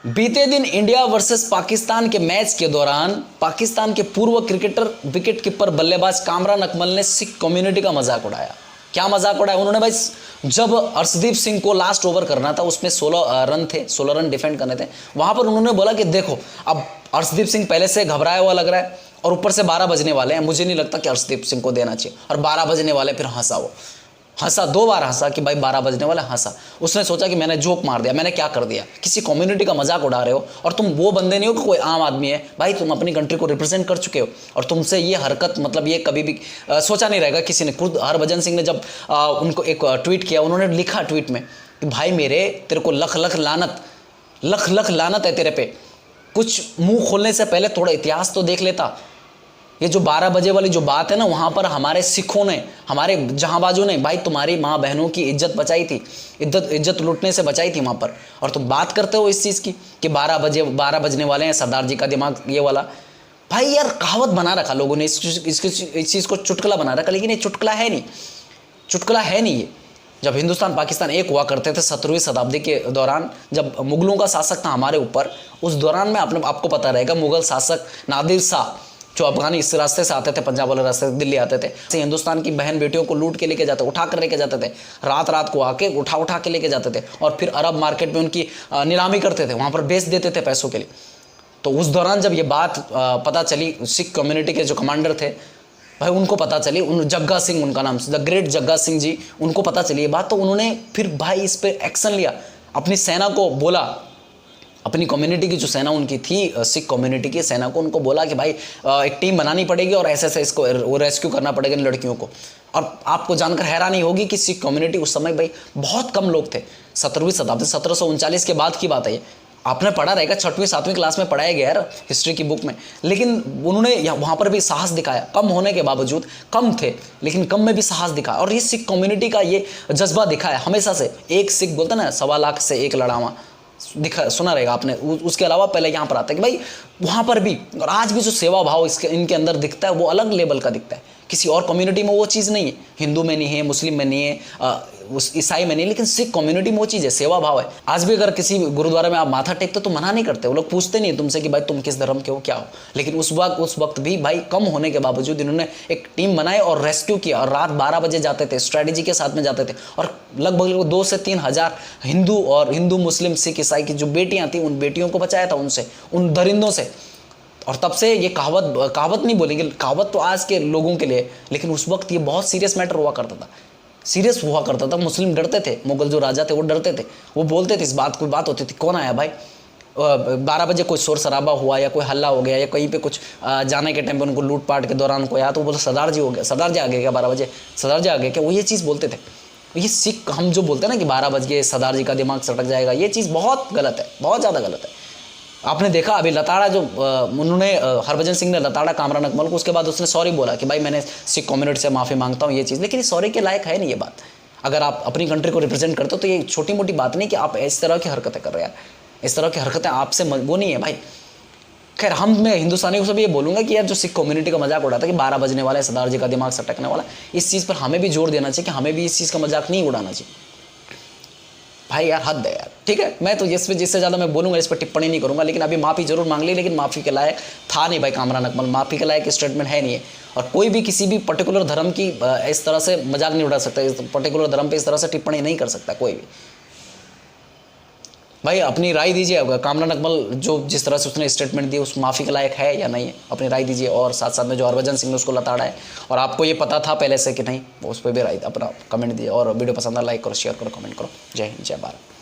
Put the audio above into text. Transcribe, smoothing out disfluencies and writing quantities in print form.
बीते दिन India versus Pakistan के मैच के दौरान पाकिस्तान के पूर्व क्रिकेटर विकेट कीपर बल्लेबाज कामरान अकमल ने सिख कम्युनिटी का मजाक उड़ाया। क्या मजाक उड़ाया उन्होंने भाई? जब अर्शदीप सिंह को लास्ट ओवर करना था, उसमें 16 रन थे, 16 रन डिफेंड करने थे, वहां पर उन्होंने बोला कि देखो अब अर्शदीप सिंह पहले से घबराया हुआ लग रहा है और ऊपर से 12 बजने वाले हैं, मुझे नहीं लगता कि अर्शदीप सिंह को देना चाहिए। और 12 बजने वाले, फिर हंसा, वो हंसा, 2 बार हंसा कि भाई 12 बजने वाला, हंसा। उसने सोचा कि मैंने जोक मार दिया, मैंने क्या कर दिया, किसी कम्युनिटी का मजाक उड़ा रहे हो और तुम वो बंदे नहीं हो कि कोई आम आदमी है भाई, तुम अपनी कंट्री को रिप्रेजेंट कर चुके हो और तुमसे ये हरकत, मतलब ये कभी भी सोचा नहीं रहेगा किसी ने। खुद हरभजन सिंह ने जब उनको एक ट्वीट किया, उन्होंने लिखा ट्वीट में कि भाई मेरे, तेरे को लख लख लानत, लख लख लानत है तेरे पे, कुछ मुंह खोलने से पहले थोड़ा इतिहास तो देख लेता। ये जो 12 बजे वाली जो बात है ना, वहाँ पर हमारे सिखों ने, हमारे जहाँबाजों ने भाई तुम्हारी माँ बहनों की इज्जत बचाई थी, इज्जत लूटने से बचाई थी वहाँ पर, और तुम बात करते हो इस चीज़ की कि 12 बजने वाले हैं, सरदार जी का दिमाग ये वाला। भाई यार कहावत बना रखा लोगों ने, इस चीज़ को चुटकुला बना रखा, लेकिन ये चुटकुला है नहीं, चुटकुला है नहीं ये। जब हिंदुस्तान पाकिस्तान एक हुआ करते थे 17वीं शताब्दी के दौरान, जब मुगलों का शासक था हमारे ऊपर, उस दौरान में आपको पता रहेगा मुगल शासक नादिर शाह जो अफगानी इस रास्ते से आते थे, पंजाब वाले रास्ते से दिल्ली आते थे, हिंदुस्तान की बहन बेटियों को लूट के लेके जाते, उठा कर लेके जाते थे, रात रात को आके उठा के लेके जाते थे और फिर अरब मार्केट में उनकी नीलामी करते थे, वहाँ पर बेच देते थे पैसों के लिए। तो उस दौरान जब ये बात पता चली, सिख कम्युनिटी के जो कमांडर थे भाई, उनको पता चली, जग्गा सिंह उनका नाम, द ग्रेट जग्गा सिंह जी, उनको पता चली ये बात, तो उन्होंने फिर भाई इस पर एक्शन लिया, अपनी सेना को बोला, अपनी कम्युनिटी की जो सेना उनकी थी, सिख कम्युनिटी की सेना को, उनको बोला कि भाई एक टीम बनानी पड़ेगी और ऐसे इसको रेस्क्यू करना पड़ेगा इन लड़कियों को। और आपको जानकर हैरानी होगी कि सिख कम्युनिटी उस समय भाई बहुत कम लोग थे, 17वीं शताब्दी, 1739 के बाद की बात है ये। आपने पढ़ा रहेगा, 6वीं 7वीं क्लास में पढ़ाया गया यार हिस्ट्री की बुक में। लेकिन उन्होंने वहाँ पर भी साहस दिखाया, कम होने के बावजूद, कम थे लेकिन कम में भी साहस दिखाया, और ये सिख कम्युनिटी का ये जज्बा दिखाया हमेशा से। एक सिख बोलते ना, 1.25 लाख से एक लड़ावा, सुना रहेगा आपने। उसके अलावा पहले यहाँ पर आता है कि भाई वहाँ पर भी, और आज भी जो सेवा भाव इनके अंदर दिखता है वो अलग लेवल का दिखता है, किसी और कम्युनिटी में वो चीज़ नहीं है, हिंदू में नहीं है, मुस्लिम में नहीं है, उस ईसाई में नहीं, लेकिन सिख कम्युनिटी में वो चीज़ है, सेवा भाव है। आज भी अगर किसी गुरुद्वारा में आप माथा टेकते तो मना नहीं करते, वो लोग पूछते नहीं है तुमसे कि भाई तुम किस धर्म के हो, क्या हो। लेकिन उस वक्त भी भाई कम होने के बावजूद इन्होंने एक टीम बनाई और रेस्क्यू किया, और रात 12 बजे जाते थे, स्ट्रैटेजी के साथ में जाते थे, और लगभग 2 से 3 हज़ार हिंदू मुस्लिम सिख ईसाई की जो बेटियाँ थी, उन बेटियों को बचाया था उनसे, उन दरिंदों से। और तब से ये कहावत नहीं बोलेंगे, कहावत तो आज के लोगों के लिए, लेकिन उस वक्त ये बहुत सीरियस मैटर हुआ करता था, सीरियस हुआ करता था। मुस्लिम डरते थे, मुगल जो राजा थे वो डरते थे, वो बोलते थे, इस बात कोई बात होती थी, कौन आया भाई, 12 बजे कोई शोर शराबा हुआ या कोई हल्ला हो गया या कहीं पे कुछ जाने के टाइम पे उनको लूटपाट के दौरान कोई आया तो वो बोला सरदार जी हो गया, सरदार जी आ गए क्या, 12 बजे सरदार जी आ गए क्या, वो ये चीज़ बोलते थे। ये सिख हम जो बोलते हैं ना कि 12 बज गए सरदार जी का दिमाग सटक जाएगा, ये चीज़ बहुत गलत है, बहुत ज़्यादा गलत है। आपने देखा अभी लताड़ा जो उन्होंने हरभजन सिंह ने लताड़ा कामरान अकमल को, उसके बाद उसने सॉरी बोला कि भाई मैंने सिख कम्युनिटी से माफ़ी मांगता हूँ, ये चीज़, लेकिन सॉरी के लायक है नहीं ये बात। अगर आप अपनी कंट्री को रिप्रेजेंट करते हो तो ये छोटी मोटी बात नहीं कि आप इस तरह की हरकतें कर रहे हैं, इस तरह की हरकतें आपसे वो नहीं है भाई। खैर मैं हिंदुस्तानियों को सब ये बोलूँगा कि यार जो सिख कम्युनिटी का मजाक उड़ाता है कि 12 बजने वाला है, सरदार जी का दिमाग सटकने वाला, इस चीज़ पर हमें भी जोर देना चाहिए कि हमें भी इस चीज़ का मजाक नहीं उड़ाना चाहिए भाई, यार हद है यार। ठीक है, मैं तो जिससे ज़्यादा मैं बोलूँगा इस पर टिप्पणी नहीं करूँगा, लेकिन अभी माफ़ी जरूर मांग ली, लेकिन माफ़ी के लायक था नहीं भाई कामरान अकमल, माफ़ी के लायक स्टेटमेंट है नहीं है। और कोई भी किसी भी पर्टिकुलर धर्म की इस तरह से मजाक नहीं उड़ा सकता, इस पर्टिकुलर धर्म पे इस तरह से टिप्पणी नहीं कर सकता कोई भी। भाई अपनी राय दीजिए, कामरान अकमल जो जिस तरह से उसने स्टेटमेंट दी उस माफ़ी के लायक है या नहीं है, अपनी राय दीजिए। और साथ साथ में जो हरभजन सिंह ने उसको लताड़ा है और आपको ये पता था पहले से कि नहीं, उस पर भी राय अपना कमेंट दिए। और वीडियो पसंद आ लाइक करो, शेयर करो, कमेंट करो। जय हिंद, जय भारत।